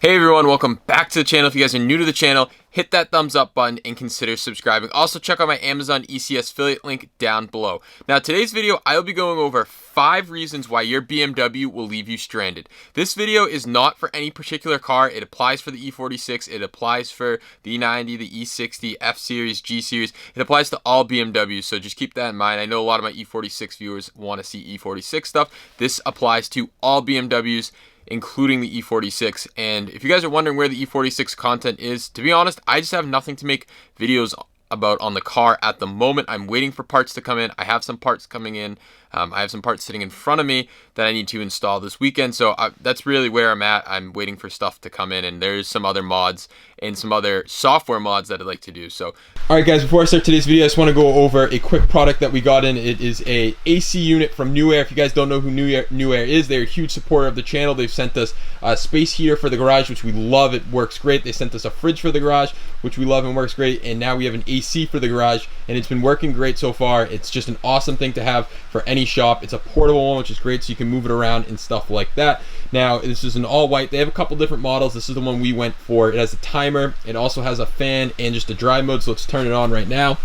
Hey everyone, welcome back to the channel. If you guys are new to the channel, hit that thumbs up button and consider subscribing. Also, check out my Amazon ECS affiliate link down below. Now, today's video, I will be going over 5 reasons why your BMW will leave you stranded. This video is not for any particular car. It applies for the E46, it applies for the E90, the E60, F-Series, G-Series. It applies to all BMWs, so just keep that in mind. I know a lot of my E46 viewers want to see E46 stuff. This applies to all BMWs, including the E46. And if you guys are wondering where the E46 content is, to be honest, I just have nothing to make videos about on the car at the moment. I'm waiting for parts to come in. I have some parts coming in. I have some parts sitting in front of me that I need to install this weekend. So that's really where I'm at. I'm waiting for stuff to come in, and there's some other mods and some other software mods that I'd like to do. So, all right, guys, before I start today's video, I just want to go over a quick product that we got in. It is a AC unit from New Air. If you guys don't know who New Air is, they're a huge supporter of the channel. They've sent us a space heater for the garage, which we love. It works great. They sent us a fridge for the garage, which we love and works great. And now we have an AC for the garage, and it's been working great so far. It's just an awesome thing to have for any shop. It's a portable one, which is great, so you can move it around and stuff like that. Now, this is an all-white. They have a couple different models. This is the one we went for. It has a timer. It also has a fan and just a dry mode, so let's turn it on right now.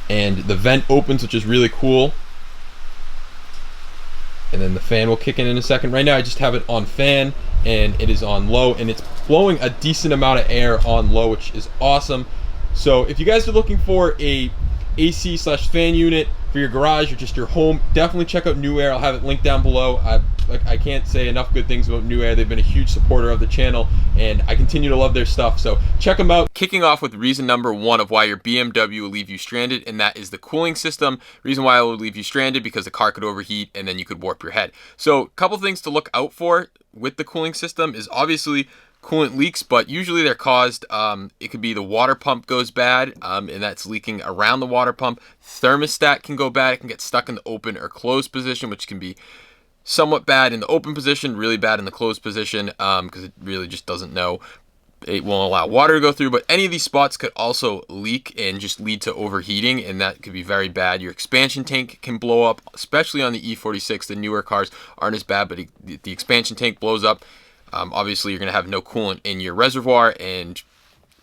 And the vent opens, which is really cool. And then the fan will kick in a second. Right now, I just have it on fan, and it is on low, and it's blowing a decent amount of air on low, which is awesome. So if you guys are looking for a AC/fan unit for your garage or just your home, definitely check out New Air. I'll have it linked down below. I can't say enough good things about New Air. They've been a huge supporter of the channel, and I continue to love their stuff, so check them out. Kicking off with reason number 1 of why your BMW will leave you stranded, and that is the cooling system. Reason why it will leave you stranded, because the car could overheat and then you could warp your head. So a couple things to look out for with the cooling system is obviously coolant leaks, but usually they're caused, it could be the water pump goes bad, and that's leaking around the water pump. Thermostat can go bad. It can get stuck in the open or closed position, which can be somewhat bad in the open position, really bad in the closed position, because it really just doesn't know. It won't allow water to go through, but any of these spots could also leak and just lead to overheating, and that could be very bad. Your expansion tank can blow up, especially on the E46. The newer cars aren't as bad, but the expansion tank blows up. Obviously, you're going to have no coolant in your reservoir, and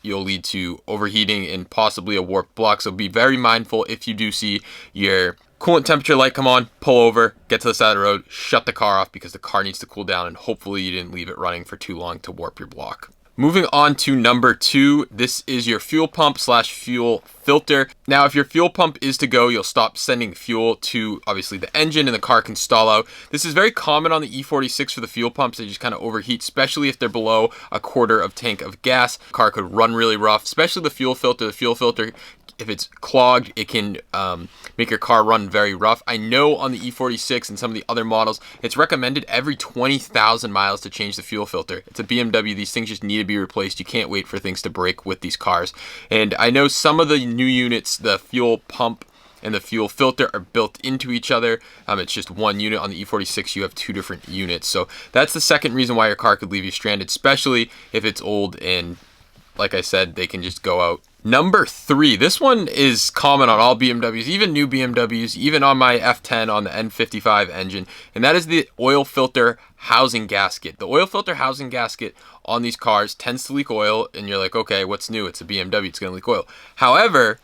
you'll lead to overheating and possibly a warped block. So be very mindful if you do see your coolant temperature light come on, pull over, get to the side of the road, shut the car off, because the car needs to cool down, and hopefully you didn't leave it running for too long to warp your block. Moving on to number 2, this is your fuel pump / fuel filter. Now, if your fuel pump is to go, you'll stop sending fuel to, obviously, the engine, and the car can stall out. This is very common on the E46 for the fuel pumps. They just kind of overheat, especially if they're below a quarter of tank of gas. The car could run really rough, especially the fuel filter. The fuel filter, if it's clogged, it can make your car run very rough. I know on the E46 and some of the other models, it's recommended every 20,000 miles to change the fuel filter. It's a BMW. These things just need to be replaced. You can't wait for things to break with these cars. And I know some of the new units, the fuel pump and the fuel filter are built into each other. It's just one unit. On the E46, you have 2 different units. So that's the second reason why your car could leave you stranded, especially if it's old and, like I said, they can just go out. Number 3, this one is common on all BMWs, even new BMWs, even on my F10 on the N55 engine, and that is the oil filter housing gasket. The oil filter housing gasket on these cars tends to leak oil, and you're like, okay, what's new? It's a BMW, it's going to leak oil. However,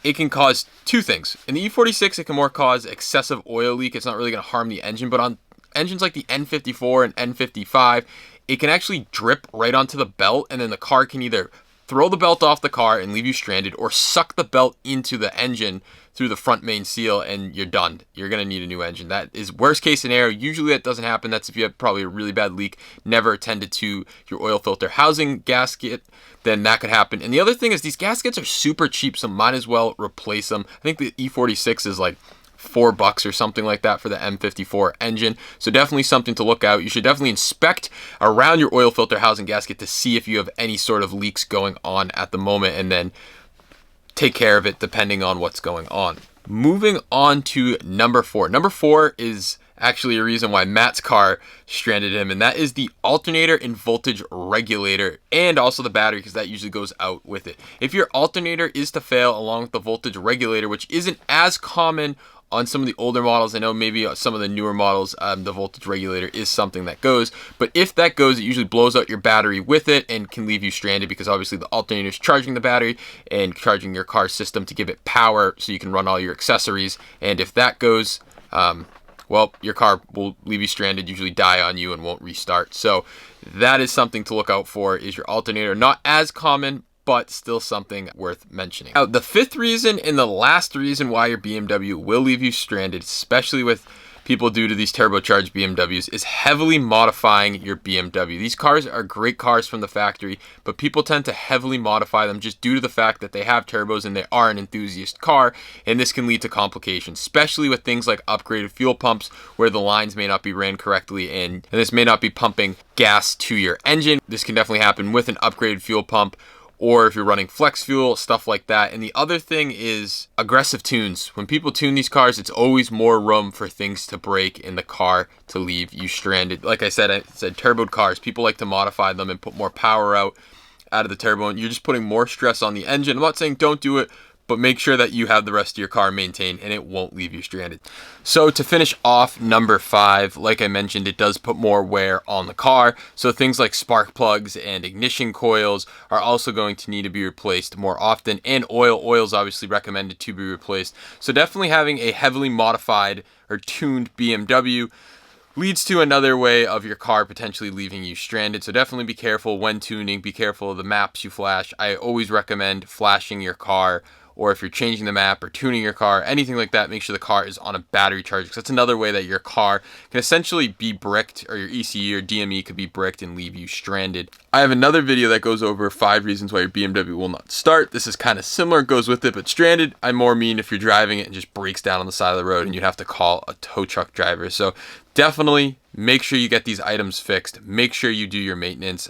it can cause 2 things. In the E46, it can more cause excessive oil leak. It's not really going to harm the engine, but on engines like the N54 and N55, it can actually drip right onto the belt, and then the car can either throw the belt off the car and leave you stranded, or suck the belt into the engine through the front main seal, and you're done. You're going to need a new engine. That is worst case scenario. Usually that doesn't happen. That's if you have probably a really bad leak, never attended to your oil filter housing gasket, then that could happen. And the other thing is these gaskets are super cheap, so might as well replace them. I think the E46 is like $4 or something like that for the M54 engine. So definitely something to look out. You should definitely inspect around your oil filter housing gasket to see if you have any sort of leaks going on at the moment, and then take care of it depending on what's going on. Moving on to number 4. Number 4 is actually a reason why Matt's car stranded him, and that is the alternator and voltage regulator, and also the battery, because that usually goes out with it. If your alternator is to fail along with the voltage regulator, which isn't as common On some of the older models, I know maybe some of the newer models, the voltage regulator is something that goes, but if that goes, it usually blows out your battery with it and can leave you stranded, because obviously the alternator is charging the battery and charging your car system to give it power so you can run all your accessories. And if that goes, well, your car will leave you stranded, usually die on you and won't restart. So that is something to look out for, is your alternator. Not as common, but still something worth mentioning. Now, the fifth reason and the last reason why your BMW will leave you stranded, especially with people due to these turbocharged BMWs, is heavily modifying your BMW. These cars are great cars from the factory, but people tend to heavily modify them just due to the fact that they have turbos and they are an enthusiast car, and this can lead to complications, especially with things like upgraded fuel pumps where the lines may not be ran correctly and this may not be pumping gas to your engine. This can definitely happen with an upgraded fuel pump, or if you're running flex fuel, stuff like that. And the other thing is aggressive tunes. When people tune these cars, it's always more room for things to break in the car to leave you stranded. Like I said turboed cars, people like to modify them and put more power out of the turbo, and you're just putting more stress on the engine. I'm not saying don't do it, but make sure that you have the rest of your car maintained and it won't leave you stranded. So to finish off number 5, like I mentioned, it does put more wear on the car. So things like spark plugs and ignition coils are also going to need to be replaced more often, and oil is obviously recommended to be replaced. So definitely having a heavily modified or tuned BMW leads to another way of your car potentially leaving you stranded. So definitely be careful when tuning, be careful of the maps you flash. I always recommend flashing your car, or if you're changing the map or tuning your car, anything like that, make sure the car is on a battery charge, because that's another way that your car can essentially be bricked, or your ECU or DME could be bricked and leave you stranded. I have another video that goes over 5 reasons why your BMW will not start. This is kind of similar, goes with it, but stranded, I more mean if you're driving it and just breaks down on the side of the road and you'd have to call a tow truck driver. So definitely make sure you get these items fixed. Make sure you do your maintenance.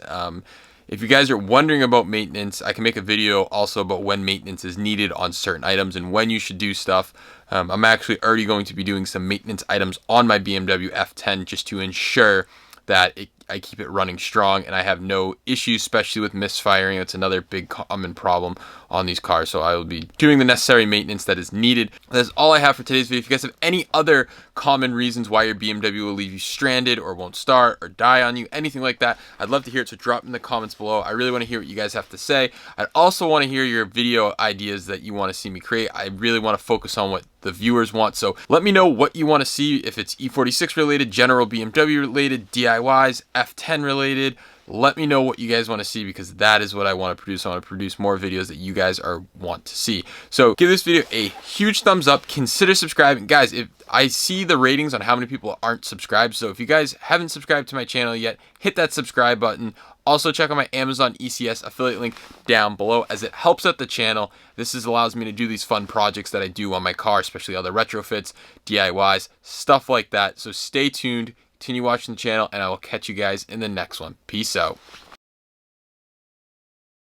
If you guys are wondering about maintenance, I can make a video also about when maintenance is needed on certain items and when you should do stuff. I'm actually already going to be doing some maintenance items on my BMW F10 just to ensure that I keep it running strong and I have no issues, especially with misfiring. It's another big common problem on these cars. So I will be doing the necessary maintenance that is needed. That's all I have for today's video. If you guys have any other common reasons why your BMW will leave you stranded or won't start or die on you, anything like that, I'd love to hear it. So drop in the comments below. I really want to hear what you guys have to say. I'd also want to hear your video ideas that you want to see me create. I really want to focus on what the viewers want. So let me know what you want to see, if it's E46 related, general BMW related, DIYs, F10 related. Let me know what you guys want to see, because that is what I want to produce. I want to produce more videos that you guys want to see. So give this video a huge thumbs up. Consider subscribing. Guys, if I see the ratings on how many people aren't subscribed, so if you guys haven't subscribed to my channel yet, hit that subscribe button. Also check out my Amazon ECS affiliate link down below, as it helps out the channel. This allows me to do these fun projects that I do on my car, especially other retrofits, DIYs, stuff like that. So stay tuned. Continue watching the channel, and I will catch you guys in the next one. Peace out.